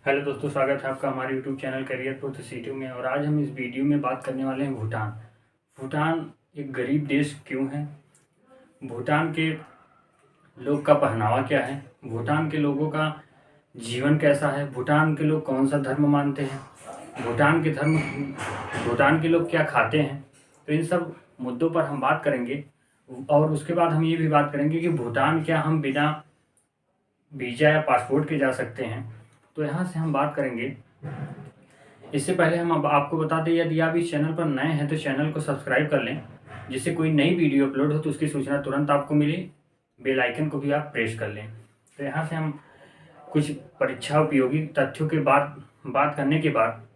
Hello दोस्तों, स्वागत है आपका हमारे यूट्यूब चैनल करियर प्रोथ सिटी में। और आज हम इस वीडियो में बात करने वाले हैं भूटान। भूटान एक गरीब देश क्यों है, भूटान के लोग का पहनावा क्या है, भूटान के लोगों का जीवन कैसा है, भूटान के लोग कौन सा धर्म मानते हैं, भूटान के लोग क्या खाते हैं। तो इन सब मुद्दों पर हम बात करेंगे। और उसके बाद हम ये भी बात करेंगे कि भूटान क्या हम बिना वीज़ा या पासपोर्ट के जा सकते हैं। तो यहाँ से हम बात करेंगे। इससे पहले हम अब आपको बता दें, यदि आप इस चैनल पर नए हैं तो चैनल को सब्सक्राइब कर लें, जिससे कोई नई वीडियो अपलोड हो तो उसकी सूचना तुरंत आपको मिले। बेल आइकन को भी आप प्रेस कर लें। तो यहाँ से हम कुछ परीक्षा उपयोगी तथ्यों के बाद बात करने के बाद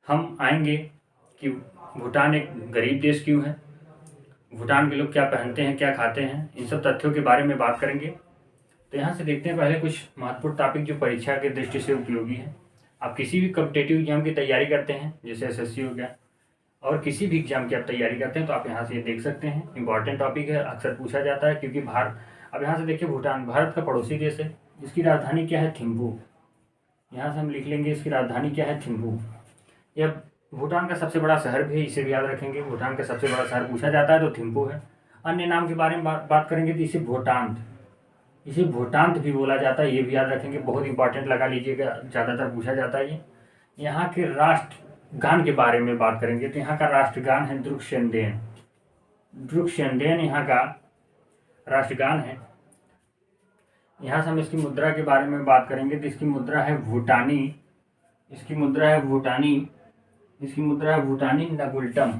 हम आएंगे कि भूटान एक गरीब देश क्यों है, भूटान के लोग क्या पहनते हैं, क्या खाते हैं, इन सब तथ्यों के बारे में बात करेंगे। तो यहाँ से देखते हैं पहले कुछ महत्वपूर्ण टॉपिक जो परीक्षा के दृष्टि से उपयोगी है। आप किसी भी कॉम्पिटेटिव एग्जाम की तैयारी करते हैं, जैसे एसएससी हो गया, और किसी भी एग्जाम की आप तैयारी करते हैं तो आप यहाँ से ये देख सकते हैं। इंपॉर्टेंट टॉपिक है, अक्सर पूछा जाता है क्योंकि भारत, अब यहाँ से देखिए भूटान भारत का पड़ोसी देश है। इसकी राजधानी क्या है, थिम्पू। यहाँ से हम लिख लेंगे इसकी राजधानी क्या है, थिम्पू। यह भूटान का सबसे बड़ा शहर भी है, इसे भी याद रखेंगे। भूटान का सबसे बड़ा शहर पूछा जाता है तो थिम्पू है। अन्य नाम के बारे में बात करेंगे तो इसे भूटांत भी बोला जाता है, ये भी याद रखेंगे। बहुत इंपॉर्टेंट लगा लीजिएगा, ज़्यादातर पूछा जाता है ये। यहाँ के राष्ट्रगान के बारे में बात करेंगे तो यहाँ का राष्ट्रगान है द्रुक्स्यंदेन। द्रुक्स्यंदेन यहाँ का राष्ट्रगान है। यहाँ से हम इसकी मुद्रा के बारे में बात करेंगे तो इसकी मुद्रा है भूटानी नगुल्टम,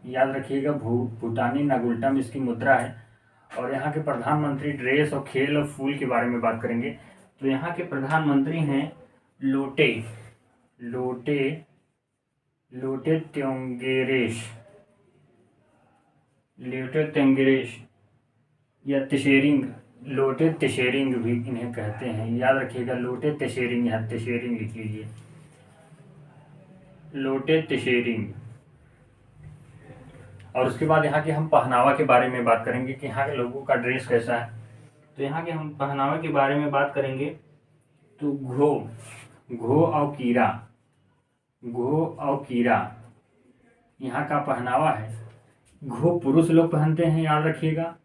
याद रखिएगा। भूटानी नगुल्टम इसकी मुद्रा है। और यहाँ के प्रधानमंत्री, ड्रेस और खेल और फूल के बारे में बात करेंगे तो यहाँ के प्रधानमंत्री हैं लोटे त्योंगेरेश या त्शेरिंग, लोटे त्शेरिंग भी इन्हें कहते हैं, याद रखिएगा। लोटे त्शेरिंग, यहाँ त्शेरिंग लिख लीजिए, लोटे त्शेरिंग। और उसके बाद यहाँ के हम पहनावा के बारे में बात करेंगे कि यहाँ के लोगों का ड्रेस कैसा है। तो यहाँ के हम पहनावा के बारे में बात करेंगे तो घो और कीरा यहाँ का पहनावा है। घो पुरुष लोग पहनते हैं, याद रखिएगा।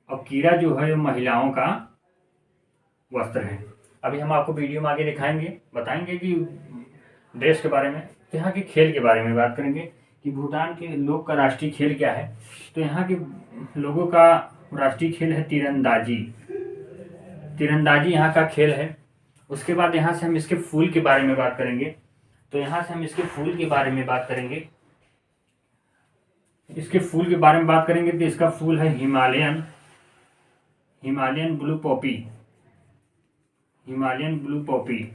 और कीरा जो है महिलाओं का वस्त्र है। अभी हम आपको वीडियो में आगे दिखाएंगे, बताएंगे कि ड्रेस के बारे में। तो यहाँ के खेल के बारे में बात करेंगे कि भूटान के लोग का राष्ट्रीय खेल क्या है। तो यहाँ के लोगों का राष्ट्रीय खेल है तीरंदाजी यहाँ का खेल है। उसके बाद यहाँ से हम इसके फूल के बारे में बात करेंगे। तो यहाँ से हम इसके फूल के बारे में बात करेंगे तो इसका फूल है हिमालयन ब्लू पॉपी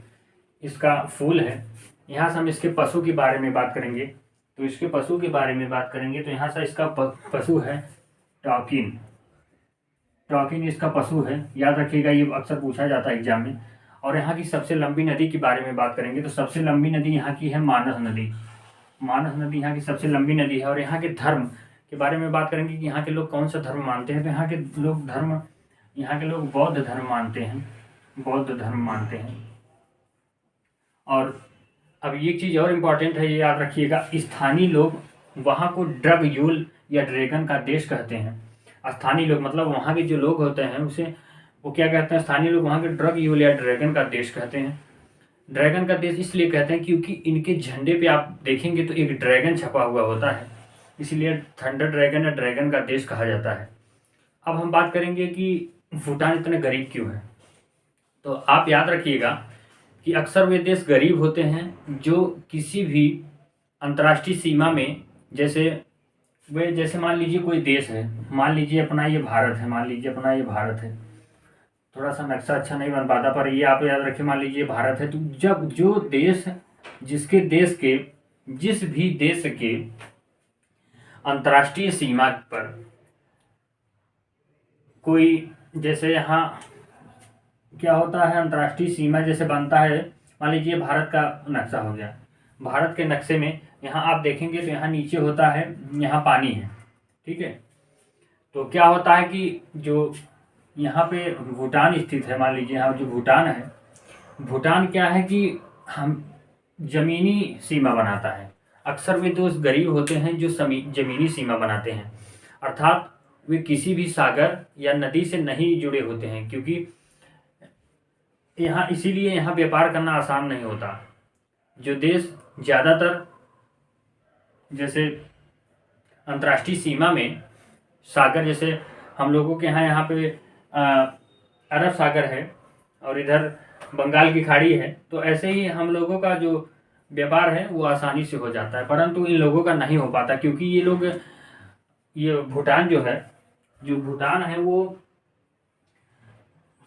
इसका फूल है। यहाँ से हम इसके पशु के बारे में बात करेंगे तो तो यहाँ से इसका पशु है टॉकिन इसका पशु है, याद रखिएगा, ये अक्सर पूछा जाता है एग्जाम में। और यहाँ की सबसे लंबी नदी के बारे में बात करेंगे तो सबसे लंबी नदी यहाँ की है मानस नदी यहाँ की सबसे लंबी नदी है। और यहाँ के धर्म के बारे में बात करेंगे कि यहाँ के लोग कौन सा धर्म मानते हैं। तो यहाँ के लोग बौद्ध धर्म मानते हैं। और अब ये चीज़ और इम्पॉर्टेंट है, ये याद रखिएगा, स्थानीय लोग वहाँ को ड्रग यूल या ड्रैगन का देश कहते हैं। स्थानीय लोग मतलब वहाँ के जो लोग होते हैं उसे वो क्या कहते हैं, स्थानीय लोग वहाँ के ड्रग यूल या ड्रैगन का देश कहते हैं। ड्रैगन का देश इसलिए कहते हैं क्योंकि इनके झंडे पे आप देखेंगे तो एक ड्रैगन छपा हुआ होता है, इसलिए थंडर ड्रैगन या ड्रैगन का देश कहा जाता है। अब हम बात करेंगे कि भूटान इतने गरीब क्यों है। तो आप याद रखिएगा कि अक्सर वे देश गरीब होते हैं जो किसी भी अंतर्राष्ट्रीय सीमा में, जैसे मान लीजिए कोई देश है, मान लीजिए अपना ये भारत है, थोड़ा सा नक्शा अच्छा नहीं बन पाता पर ये आप याद रखिए, मान लीजिए भारत है। तो जब जो देश जिस भी देश के अंतर्राष्ट्रीय सीमा पर कोई, जैसे यहाँ क्या होता है, अंतर्राष्ट्रीय सीमा जैसे बनता है, मान लीजिए भारत का नक्शा हो गया। भारत के नक्शे में यहाँ आप देखेंगे तो यहाँ नीचे होता है, यहाँ पानी है, ठीक है। तो क्या होता है कि जो यहाँ पे भूटान स्थित है, मान लीजिए यहाँ जो भूटान है, भूटान क्या है कि हम ज़मीनी सीमा बनाता है। अक्सर वे दोस्त गरीब होते हैं जो ज़मीनी सीमा बनाते हैं, अर्थात वे किसी भी सागर या नदी से नहीं जुड़े होते हैं, क्योंकि इसीलिए यहाँ व्यापार करना आसान नहीं होता। जो देश ज़्यादातर जैसे अंतर्राष्ट्रीय सीमा में सागर, जैसे हम लोगों के यहाँ पे अरब सागर है और इधर बंगाल की खाड़ी है, तो ऐसे ही हम लोगों का जो व्यापार है वो आसानी से हो जाता है, परंतु इन लोगों का नहीं हो पाता, क्योंकि ये भूटान जो भूटान है वो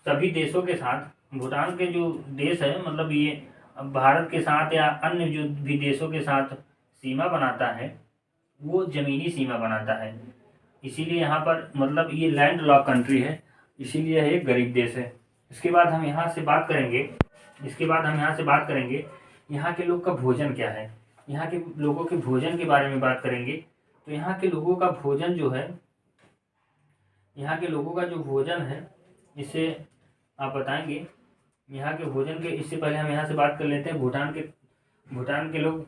सभी देशों के साथ, भूटान के जो देश है मतलब ये भारत के साथ या अन्य जो भी देशों के साथ सीमा बनाता है वो ज़मीनी सीमा बनाता है। इसीलिए यहाँ पर मतलब ये लैंड लॉक कंट्री है, इसीलिए है एक गरीब देश है। इसके बाद हम यहाँ से बात करेंगे यहाँ के लोग का भोजन क्या है। यहाँ के लोगों के भोजन के बारे में बात करेंगे। तो यहाँ के लोगों का भोजन है इसे आप बताएंगे। यहाँ के भोजन के इससे पहले हम यहाँ से बात कर लेते हैं भूटान के लोग।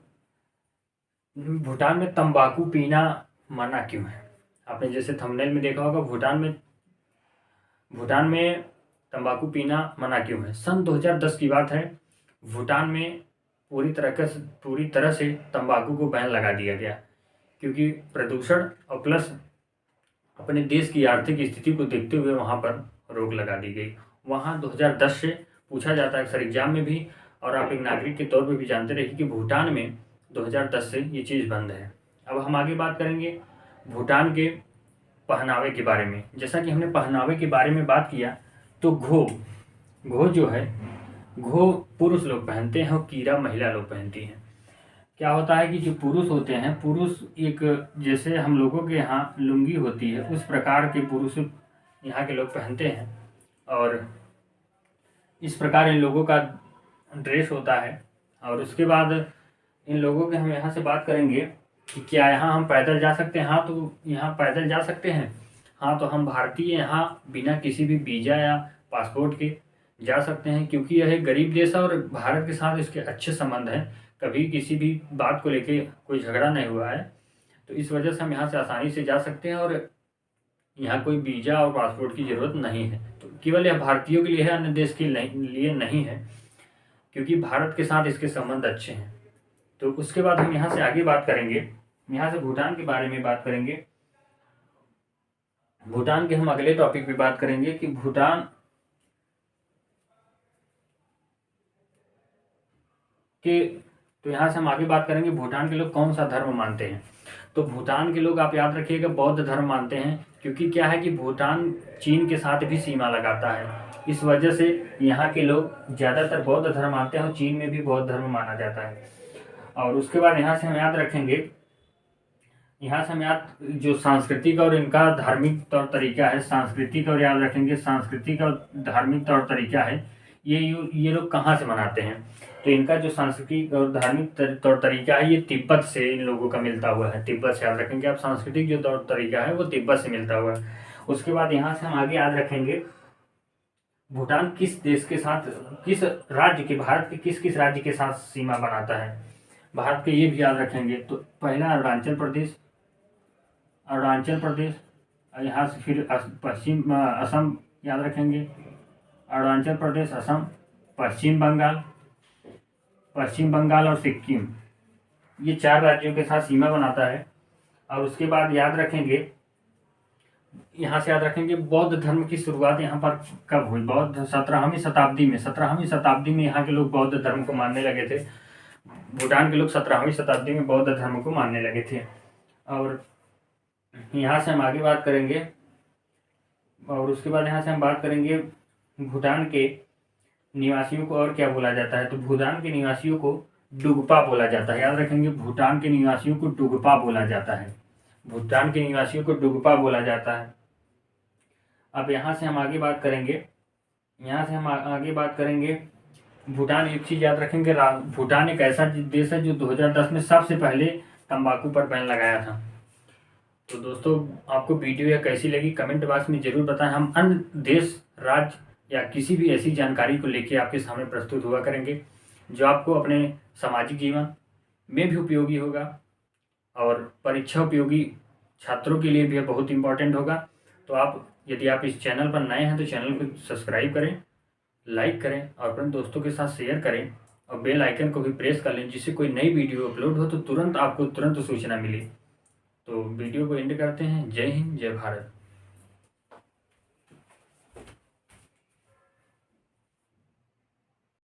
भूटान में तंबाकू पीना मना क्यों है? आपने जैसे थंबनेल में देखा होगा, भूटान में तंबाकू पीना मना क्यों है? सन 2010 की बात है। भूटान में पूरी तरह से तंबाकू को बैन लगा दिया गया, क्योंकि प्रदूषण और प्लस अपने देश की आर्थिक स्थिति को देखते हुए वहाँ पर रोक लगा दी गई। वहाँ 2010 से पूछा जाता है अक्सर एग्जाम में भी, और आप एक नागरिक के तौर पर भी जानते रहिए कि भूटान में 2010 से ये चीज़ बंद है। अब हम आगे बात करेंगे भूटान के पहनावे के बारे में। जैसा कि हमने पहनावे के बारे में बात किया, तो घो जो है, घो पुरुष लोग पहनते हैं और कीरा महिला लोग पहनती हैं। क्या होता है कि जो पुरुष होते हैं, पुरुष एक जैसे हम लोगों के यहाँ लुंगी होती है उस प्रकार के पुरुष यहाँ के लोग पहनते हैं, और इस प्रकार इन लोगों का ड्रेस होता है। और उसके बाद इन लोगों के हम यहाँ से बात करेंगे कि क्या यहाँ हम पैदल जा सकते हैं? हाँ, तो यहाँ पैदल जा सकते हैं। हाँ, तो हम भारतीय यहाँ बिना किसी भी वीज़ा या पासपोर्ट के जा सकते हैं, क्योंकि यह एक गरीब देश है और भारत के साथ इसके अच्छे संबंध हैं। कभी किसी भी बात को लेके कोई झगड़ा नहीं हुआ है, तो इस वजह से हम यहाँ से आसानी से जा सकते हैं और यहाँ कोई वीज़ा और पासपोर्ट की ज़रूरत नहीं है। तो केवल यह भारतीयों के लिए है, अन्य देश के लिए नहीं है, क्योंकि भारत के साथ इसके संबंध अच्छे हैं। तो उसके बाद हम यहाँ से आगे बात करेंगे, यहाँ से भूटान के बारे में बात करेंगे। भूटान के हम अगले टॉपिक पे बात करेंगे कि भूटान के, तो यहाँ से हम आगे बात करेंगे भूटान के लोग कौन सा धर्म मानते हैं। तो भूटान के लोग आप याद रखिएगा बौद्ध धर्म मानते हैं, क्योंकि क्या है कि भूटान चीन के साथ भी सीमा लगाता है, इस वजह से यहाँ के लोग ज़्यादातर बौद्ध धर्म मानते हैं और चीन में भी बौद्ध धर्म माना जाता है। और उसके बाद यहाँ से हम याद रखेंगे, जो सांस्कृतिक और इनका धार्मिक तौर तरीका है, सांस्कृतिक और याद रखेंगे सांस्कृतिक और धार्मिक तौर तरीका है, ये लोग कहाँ से मनाते हैं। तो इनका जो सांस्कृतिक और धार्मिक तौर तरीका है ये तिब्बत से इन लोगों का मिलता हुआ है। तिब्बत से याद रखेंगे आप, सांस्कृतिक जो तौर तरीका है वो तिब्बत से मिलता हुआ है। उसके बाद यहाँ से हम आगे याद रखेंगे भूटान किस देश के साथ, किस राज्य के, भारत के किस किस राज्य के साथ सीमा बनाता है। भारत के ये भी याद रखेंगे। तो पहला अरुणाचल प्रदेश, यहाँ से फिर पश्चिम असम याद रखेंगे, अरुणाचल प्रदेश, असम, पश्चिम बंगाल और सिक्किम, ये 4 राज्यों के साथ सीमा बनाता है। और उसके बाद याद रखेंगे, यहाँ से याद रखेंगे बौद्ध धर्म की शुरुआत यहाँ पर कब हुई। 17वीं शताब्दी में यहाँ के लोग बौद्ध धर्म को मानने लगे थे। भूटान के लोग 17वीं शताब्दी में बौद्ध धर्म को मानने लगे थे। और यहाँ से हम आगे बात करेंगे, और उसके बाद यहाँ से हम बात करेंगे भूटान के निवासियों को और क्या बोला जाता है। तो भूटान के निवासियों को डुगपा बोला जाता है। याद रखेंगे भूटान के निवासियों को डुगपा बोला जाता है। अब यहाँ से हम आगे बात करेंगे, भूटान, एक चीज़ याद रखेंगे, भूटान एक ऐसा देश है जो 2010 में सबसे पहले तंबाकू पर बैन लगाया था। तो दोस्तों आपको वीडियो यह कैसी लगी कमेंट बॉक्स में ज़रूर बताएं। हम अन्य देश, राज्य या किसी भी ऐसी जानकारी को लेके आपके सामने प्रस्तुत हुआ करेंगे। जो आपको अपने सामाजिक जीवन में भी उपयोगी होगा और परीक्षा उपयोगी छात्रों के लिए भी बहुत इम्पोर्टेंट होगा। तो आप यदि आप इस चैनल पर नए हैं तो चैनल को सब्सक्राइब करें, लाइक करें और अपने दोस्तों के साथ शेयर करें और बेल आइकन को भी प्रेस कर लें, जिससे कोई नई वीडियो अपलोड हो तो तुरंत आपको तुरंत सूचना मिले। तो वीडियो को एंड करते हैं। जय हिंद, जय भारत।